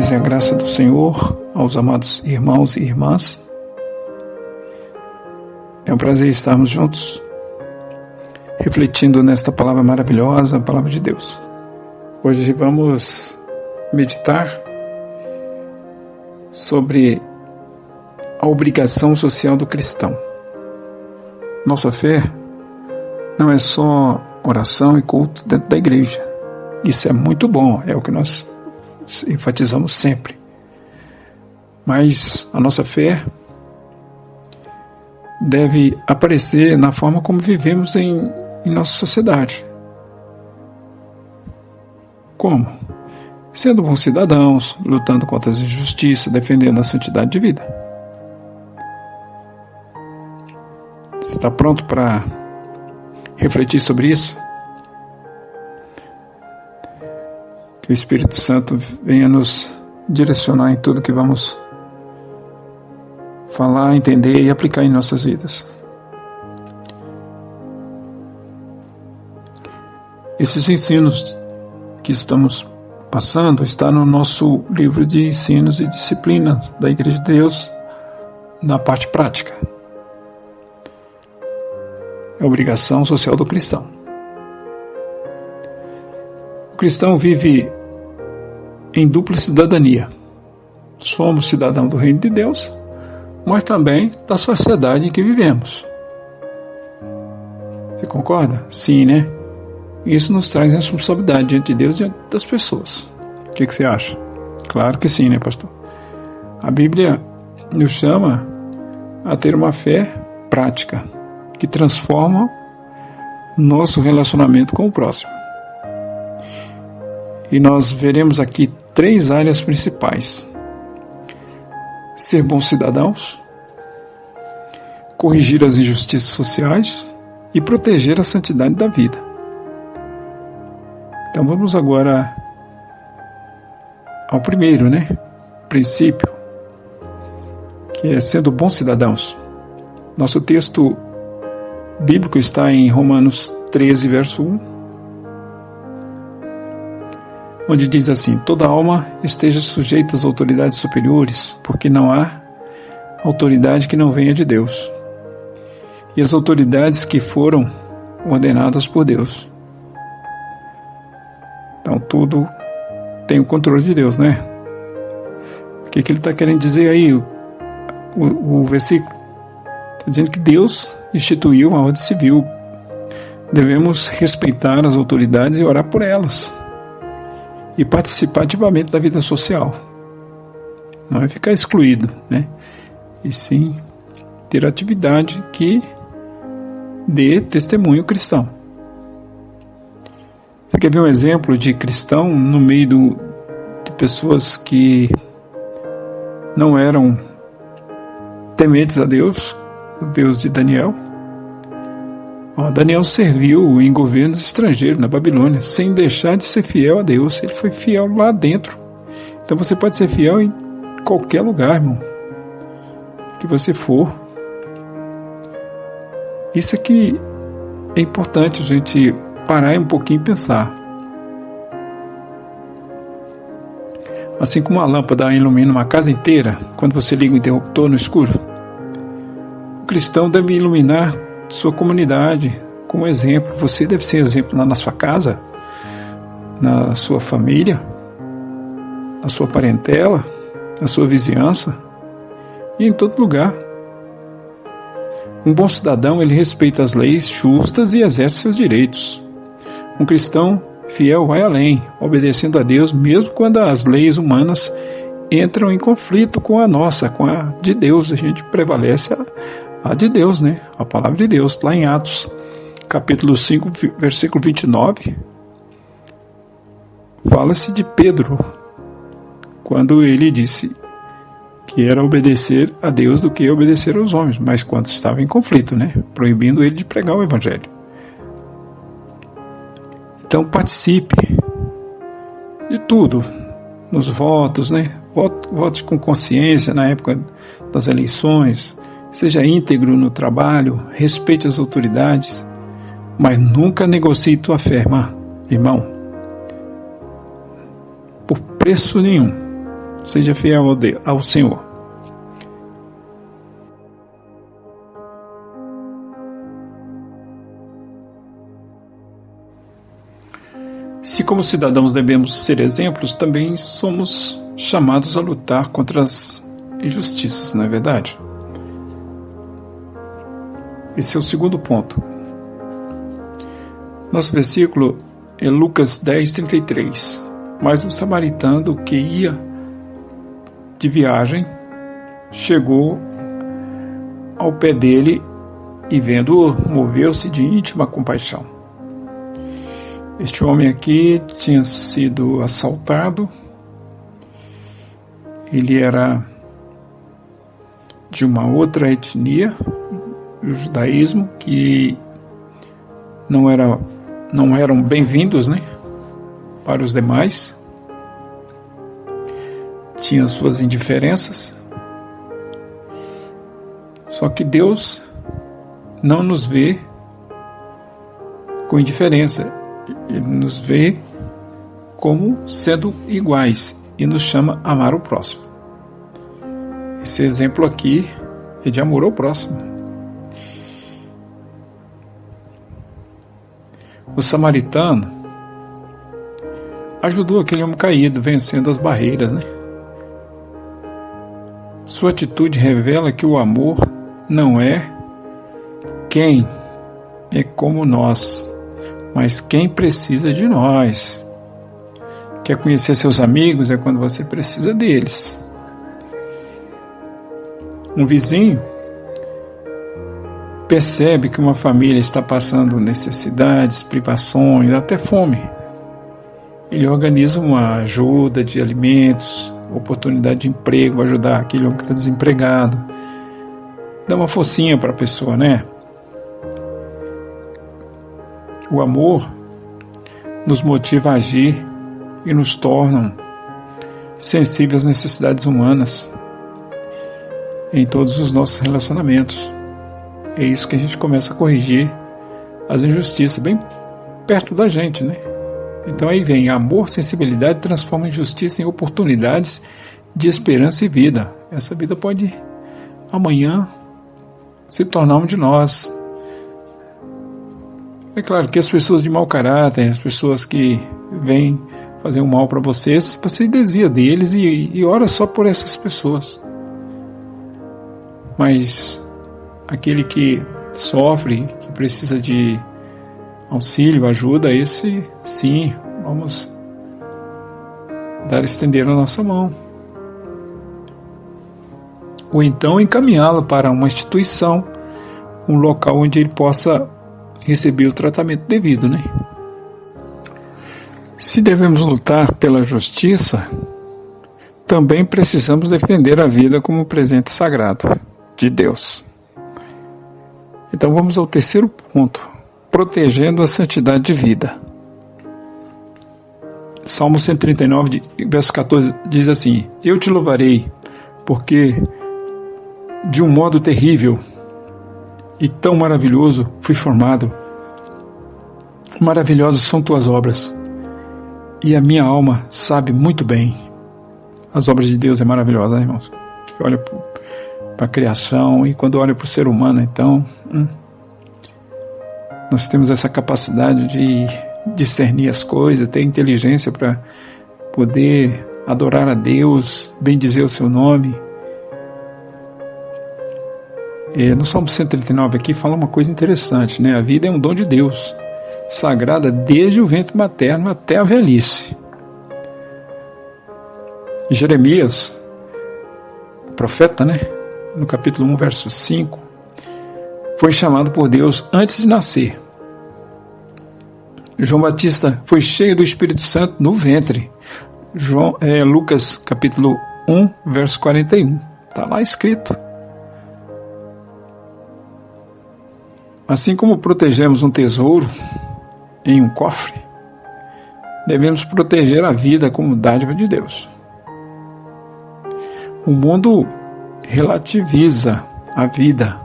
paz e a graça do Senhor aos amados irmãos e irmãs. É um prazer estarmos juntos, refletindo nesta palavra maravilhosa, a palavra de Deus. Hoje vamos meditar sobre a obrigação social do cristão. Nossa fé não é só oração e culto dentro da igreja. Isso é muito bom, é o que nós enfatizamos sempre. Mas a nossa fé deve aparecer na forma como vivemos em nossa sociedade. Como? Sendo bons cidadãos, lutando contra as injustiças, defendendo a santidade de vida. Você está pronto para refletir sobre isso? Que o Espírito Santo venha nos direcionar em tudo que vamos falar, entender e aplicar em nossas vidas. Esses ensinos que estamos passando está no nosso livro de ensinos e disciplinas da Igreja de Deus, na parte prática. É a obrigação social do cristão. O cristão vive em dupla cidadania. Somos cidadãos do reino de Deus, mas também da sociedade em que vivemos. Você concorda? Sim, né? Isso nos traz responsabilidade diante de Deus e diante das pessoas. O que você acha? Claro que sim, né, pastor? A Bíblia nos chama a ter uma fé prática, que transforma nosso relacionamento com o próximo. E nós veremos aqui 3 áreas principais: ser bons cidadãos, corrigir as injustiças sociais e proteger a santidade da vida. Então vamos agora ao primeiro, princípio, que é sendo bons cidadãos. Nosso texto bíblico está em Romanos 13, verso 1, onde diz assim: toda alma esteja sujeita às autoridades superiores, porque não há autoridade que não venha de Deus, e as autoridades que foram ordenadas por Deus. Então tudo tem o controle de Deus, né? O que ele está querendo dizer aí? O versículo está dizendo que Deus instituiu uma ordem civil. Devemos respeitar as autoridades e orar por elas, e participar ativamente da vida social. Não é ficar excluído, e sim ter atividade que dê testemunho cristão. Você quer ver um exemplo de cristão no meio de pessoas que não eram tementes a Deus, o Deus de Daniel? Daniel serviu em governos estrangeiros na Babilônia, sem deixar de ser fiel a Deus. Ele foi fiel lá dentro. Então você pode ser fiel em qualquer lugar, irmão, que você for. Isso aqui é importante a gente parar um pouquinho e pensar. Assim como a lâmpada ilumina uma casa inteira quando você liga o interruptor no escuro, o cristão deve iluminar sua comunidade como exemplo. Você deve ser exemplo lá na sua casa, na sua família, na sua parentela, na sua vizinhança e em todo lugar. Um bom cidadão, ele respeita as leis justas e exerce seus direitos. Um cristão fiel vai além, obedecendo a Deus, mesmo quando as leis humanas entram em conflito com a nossa, com a de Deus. A gente prevalece a de Deus, a palavra de Deus. Lá em Atos, capítulo 5, versículo 29, fala-se de Pedro, quando ele disse que era obedecer a Deus do que obedecer aos homens, mas quando estava em conflito, proibindo ele de pregar o evangelho. Então participe de tudo, nos votos, vote com consciência na época das eleições, seja íntegro no trabalho, respeite as autoridades, mas nunca negocie tua fé, irmão, por preço nenhum. Seja fiel ao Senhor. Se como cidadãos devemos ser exemplos, também somos chamados a lutar contra as injustiças, não é verdade? Esse é o segundo ponto. Nosso versículo é Lucas 10:33. Mas um samaritano que ia de viagem chegou ao pé dele e, vendo-o, moveu-se de íntima compaixão. Este homem aqui tinha sido assaltado. Ele era de uma outra etnia, o judaísmo, que não eram bem-vindos, né, para os demais. Tinha suas indiferenças. Só que Deus não nos vê com indiferença. Ele nos vê como sendo iguais e nos chama a amar o próximo. Esse exemplo aqui é de amor ao próximo. O samaritano ajudou aquele homem caído, vencendo as barreiras, né? Sua atitude revela que o amor não é quem é como nós, mas quem precisa de nós. Quer conhecer seus amigos é quando você precisa deles. Um vizinho percebe que uma família está passando necessidades, privações, até fome. Ele organiza uma ajuda de alimentos, oportunidade de emprego, ajudar aquele homem que está desempregado. Dá uma forcinha para a pessoa, né? O amor nos motiva a agir e nos torna sensíveis às necessidades humanas em todos os nossos relacionamentos. É isso que a gente começa a corrigir as injustiças, bem perto da gente, né? Então aí vem amor, sensibilidade, transforma injustiça em oportunidades de esperança e vida. Essa vida pode amanhã se tornar um de nós. É claro que as pessoas de mau caráter, as pessoas que vêm fazer um mal para você desvia deles e ora só por essas pessoas. Mas aquele que sofre, que precisa de auxílio, ajuda, esse sim, vamos estender a nossa mão. Ou então encaminhá-lo para uma instituição, um local onde ele possa receber o tratamento devido, né? Se devemos lutar pela justiça, também precisamos defender a vida como presente sagrado de Deus. Então vamos ao terceiro ponto, protegendo a santidade de vida. Salmo 139, verso 14, diz assim: Eu te louvarei, porque de um modo terrível e tão maravilhoso fui formado. Maravilhosas são tuas obras, e a minha alma sabe muito bem. As obras de Deus é maravilhosa, né, irmãos? Olha para a criação, e quando olha para o ser humano, então, nós temos essa capacidade de discernir as coisas, ter inteligência para poder adorar a Deus, bendizer o seu nome. No Salmo 139 aqui fala uma coisa interessante, né? A vida é um dom de Deus, sagrada desde o ventre materno até a velhice. Jeremias, profeta, né? No capítulo 1, verso 5, foi chamado por Deus antes de nascer. João Batista foi cheio do Espírito Santo no ventre. Lucas capítulo 1, verso 41. Está lá escrito. Assim como protegemos um tesouro em um cofre, devemos proteger a vida como dádiva de Deus. O mundo relativiza a vida,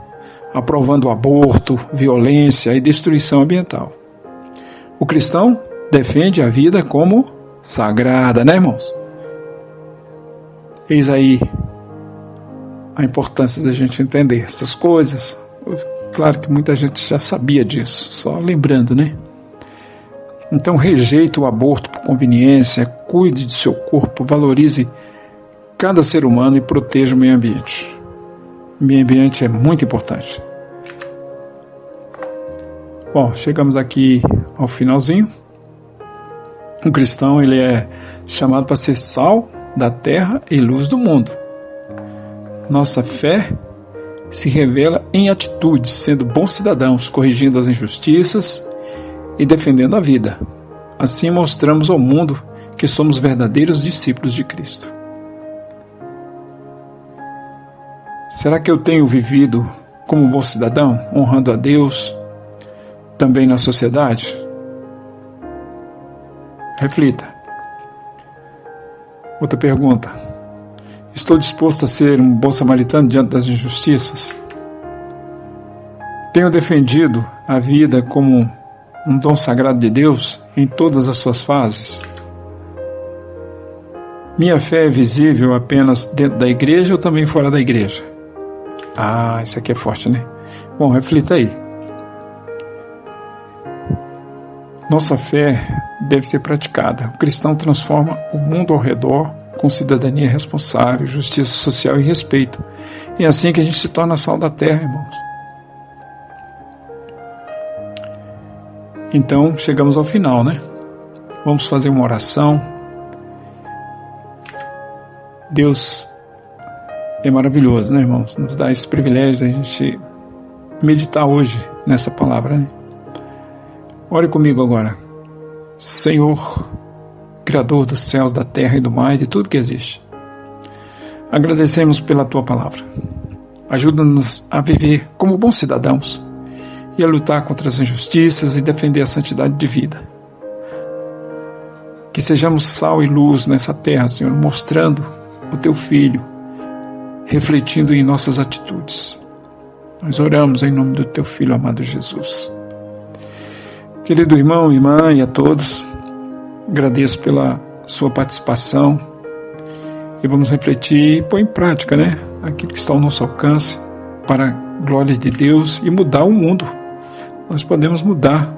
aprovando o aborto, violência e destruição ambiental. O cristão defende a vida como sagrada, né, irmãos? Eis aí a importância da gente entender essas coisas. Claro que muita gente já sabia disso, só lembrando, né? Então rejeite o aborto por conveniência, cuide de seu corpo, valorize cada ser humano e proteja o meio ambiente. O meio ambiente é muito importante. Bom, chegamos aqui ao finalzinho. Um cristão, ele é chamado para ser sal da terra e luz do mundo. Nossa fé se revela em atitudes, sendo bons cidadãos, corrigindo as injustiças e defendendo a vida. Assim mostramos ao mundo que somos verdadeiros discípulos de Cristo. Será que eu tenho vivido como um bom cidadão, honrando a Deus, também na sociedade? Reflita. Outra pergunta. Estou disposto a ser um bom samaritano diante das injustiças? Tenho defendido a vida como um dom sagrado de Deus em todas as suas fases? Minha fé é visível apenas dentro da igreja ou também fora da igreja? Ah, isso aqui é forte, né? Bom, reflita aí. Nossa fé deve ser praticada. O cristão transforma o mundo ao redor com cidadania responsável, justiça social e respeito. E é assim que a gente se torna sal da terra, irmãos. Então, chegamos ao final, né? Vamos fazer uma oração. Deus é maravilhoso, né, irmãos? Nos dá esse privilégio de a gente meditar hoje nessa palavra, né? Ore comigo agora. Senhor, Criador dos céus, da terra e do mar e de tudo que existe, agradecemos pela Tua palavra. Ajuda-nos a viver como bons cidadãos e a lutar contra as injustiças e defender a santidade de vida. Que sejamos sal e luz nessa terra, Senhor, mostrando o Teu Filho, refletindo em nossas atitudes. Nós oramos em nome do Teu Filho amado Jesus. Querido irmão, irmã e a todos, agradeço pela sua participação e vamos refletir e pôr em prática, né, aquilo que está ao nosso alcance para a glória de Deus e mudar o mundo. Nós podemos mudar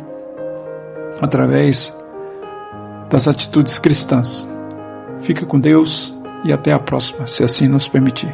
através das atitudes cristãs. Fica com Deus e até a próxima, se assim nos permitir.